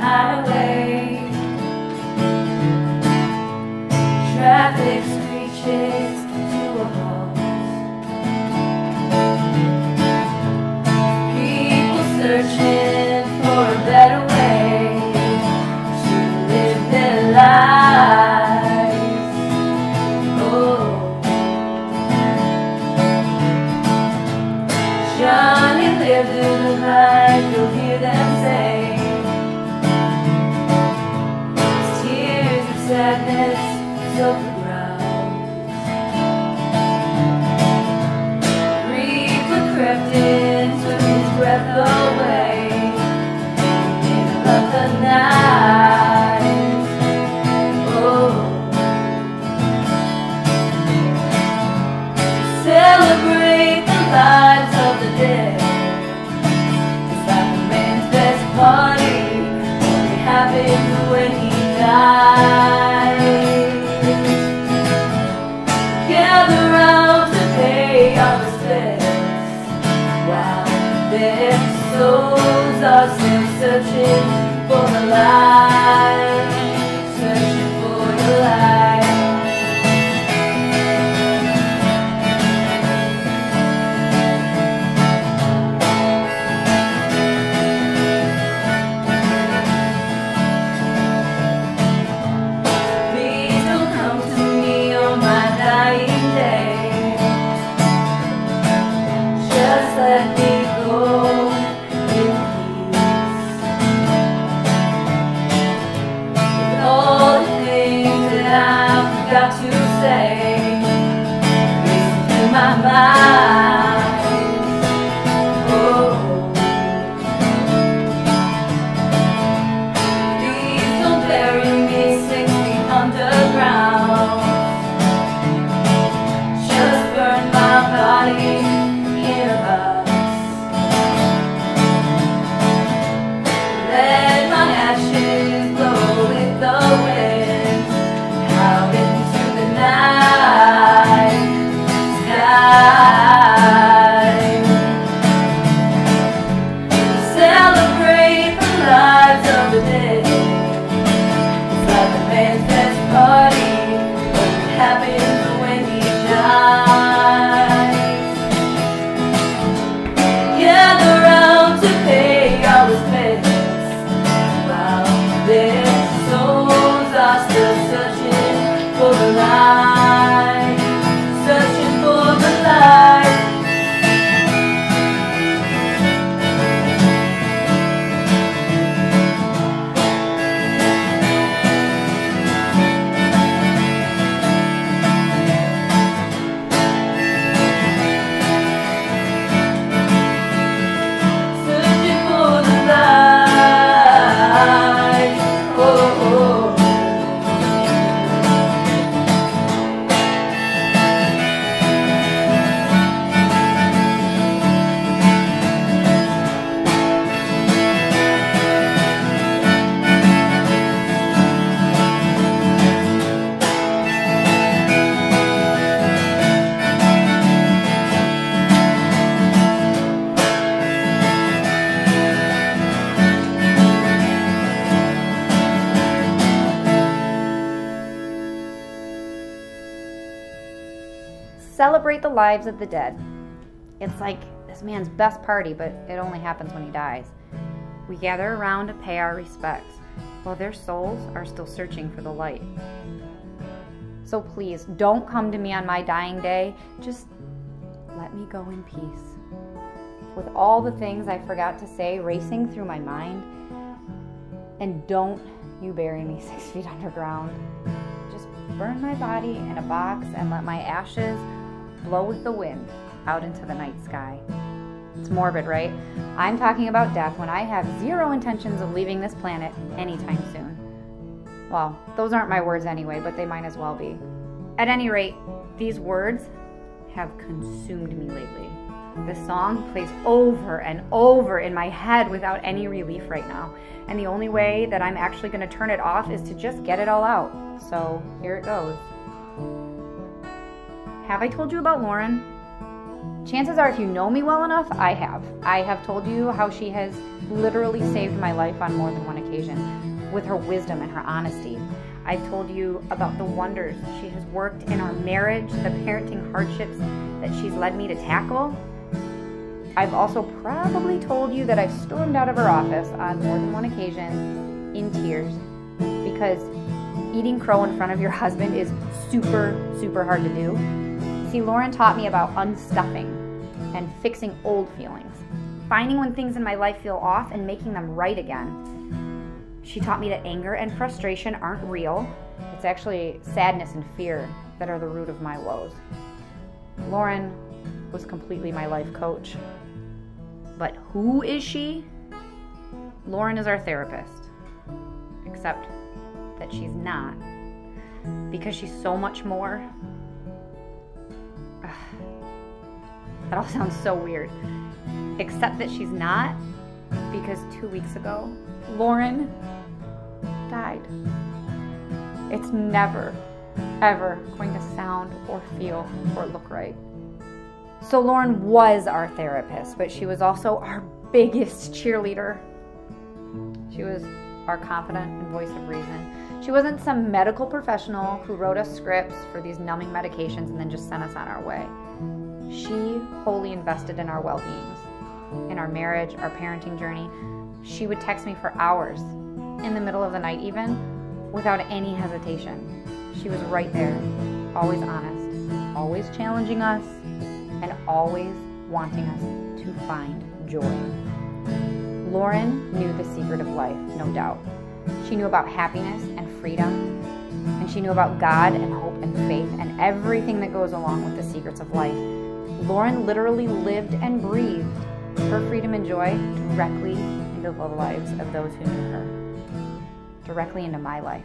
highway. Traffic screeches to a halt. People searching for a better way to live their lives. Oh, Johnny lived through the night, you'll hear them say. Tears of sadness soak the ground. Reaper crept in, took his breath away. In the middle of the night. Oh, celebrate the lives of the dead. It's like a man's best party, only happens when he dies. Gather round to pay our respects while their souls are still searching for the light, searching for the light. Please don't come to me on my dying day. Just let me go in peace. With all the things that I've got to say, racing through my mind. Oh, please don't bury me 6 feet underground. Just burn my body in a box. Let my ashes blow with the wind out into the night sky. Celebrate the lives of the dead. It's like a man's best party, only happens when he dies. Gather round to pay our respects while their souls are still searching for the light, searching for the light. Searching for the light. Oh, oh. Celebrate the lives of the dead. It's like this man's best party, but it only happens when he dies. We gather around to pay our respects, while their souls are still searching for the light. So please, don't come to me on my dying day. Just let me go in peace. With all the things I forgot to say racing through my mind. And don't you bury me 6 feet underground. Just burn my body in a box and let my ashes blow with the wind out into the night sky. It's morbid, right? I'm talking about death when I have zero intentions of leaving this planet anytime soon. Well, those aren't my words anyway, but they might as well be. At any rate, these words have consumed me lately. This song plays over and over in my head without any relief right now. And the only way that I'm actually going to turn it off is to just get it all out. So here it goes. Have I told you about Lauren? Chances are, if you know me well enough, I have told you how she has literally saved my life on more than one occasion with her wisdom and her honesty. I've told you about the wonders she has worked in our marriage, the parenting hardships that she's led me to tackle. I've also probably told you that I've stormed out of her office on more than one occasion in tears because eating crow in front of your husband is super, super hard to do. See, Lauren taught me about unstuffing and fixing old feelings, finding when things in my life feel off and making them right again. She taught me that anger and frustration aren't real. It's actually sadness and fear that are the root of my woes. Lauren was completely my life coach. But who is she? Lauren is our therapist, except that she's not, because she's so much more. That all sounds so weird. Except that she's not, because 2 weeks ago, Lauren died. It's never, ever going to sound or feel or look right. So Lauren was our therapist, but she was also our biggest cheerleader. She was our confidant and voice of reason. She wasn't some medical professional who wrote us scripts for these numbing medications and then just sent us on our way. She wholly invested in our well-beings, in our marriage, our parenting journey. She would text me for hours, in the middle of the night even, without any hesitation. She was right there, always honest, always challenging us, and always wanting us to find joy. Lauren knew the secret of life, no doubt. She knew about happiness and freedom, and she knew about God and hope and faith and everything that goes along with the secrets of life. Lauren literally lived and breathed her freedom and joy directly into the lives of those who knew her, directly into my life.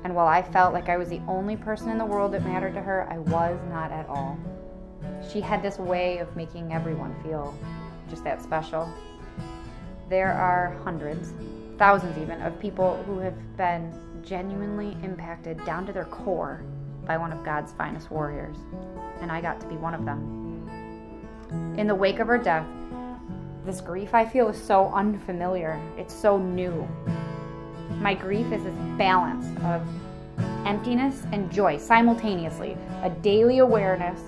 And while I felt like I was the only person in the world that mattered to her, I was not at all. She had this way of making everyone feel just that special. There are hundreds, thousands even, of people who have been genuinely impacted down to their core by one of God's finest warriors, and I got to be one of them. In the wake of her death, this grief I feel is so unfamiliar. It's so new. My grief is this balance of emptiness and joy simultaneously, a daily awareness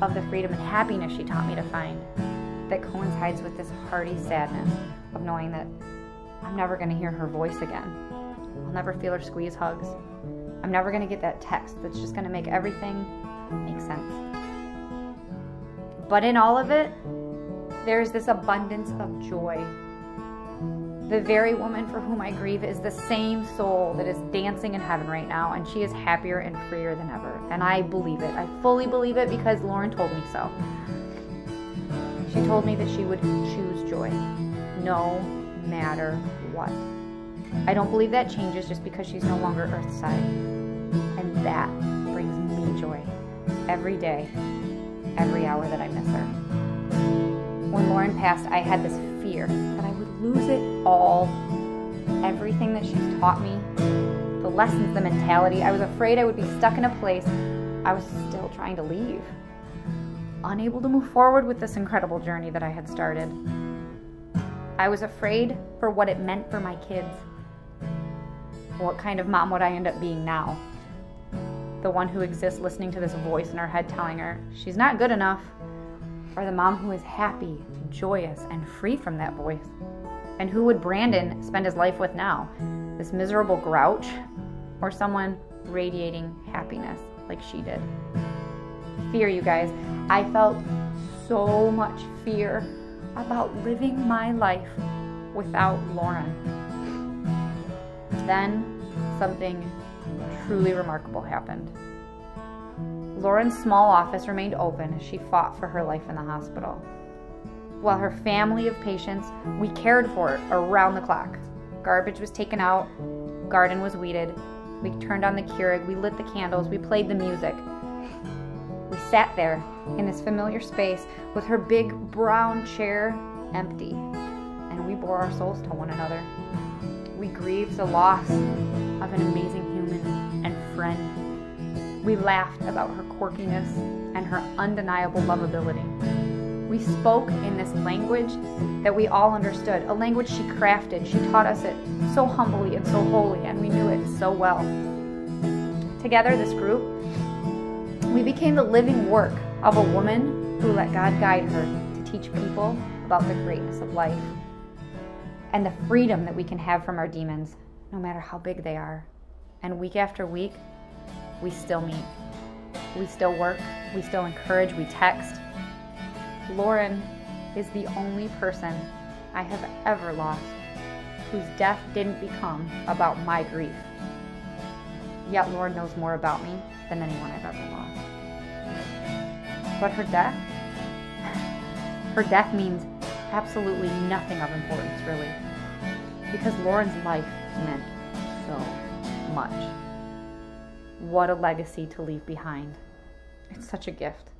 of the freedom and happiness she taught me to find that coincides with this hearty sadness of knowing that I'm never going to hear her voice again. I'll never feel her squeeze hugs. I'm never going to get that text that's just going to make everything make sense. But in all of it, there's this abundance of joy. The very woman for whom I grieve is the same soul that is dancing in heaven right now, and she is happier and freer than ever. And I believe it. I fully believe it because Lauren told me so. She told me that she would choose joy, no matter what. I don't believe that changes just because she's no longer earthside. And that brings me joy every day, every hour that I miss her. When Lauren passed, I had this fear that I would lose it all. Everything that she's taught me, the lessons, the mentality. I was afraid I would be stuck in a place I was still trying to leave. Unable to move forward with this incredible journey that I had started. I was afraid for what it meant for my kids. What kind of mom would I end up being now? The one who exists listening to this voice in her head telling her she's not good enough, or the mom who is happy, joyous, and free from that voice? And who would Brandon spend his life with now? This miserable grouch, or someone radiating happiness like she did? Fear, you guys. I felt so much fear about living my life without Lauren. Then something truly remarkable happened. Lauren's small office remained open as she fought for her life in the hospital. While her family of patients, we cared for her around the clock. Garbage was taken out, garden was weeded, we turned on the Keurig, we lit the candles, we played the music. We sat there in this familiar space with her big brown chair empty, and we bore our souls to one another. We grieved the loss of an amazing human and friend. We laughed about her quirkiness and her undeniable lovability. We spoke in this language that we all understood, a language she crafted. She taught us it so humbly and so wholly, and we knew it so well. Together, this group, we became the living work of a woman who let God guide her to teach people about the greatness of life and the freedom that we can have from our demons, no matter how big they are. And week after week, we still meet. We still work. We still encourage. We text. Lauren is the only person I have ever lost whose death didn't become about my grief. Yet Lauren knows more about me than anyone I've ever lost. But her death means absolutely nothing of importance, really, because Lauren's life meant so much. What a legacy to leave behind. It's such a gift.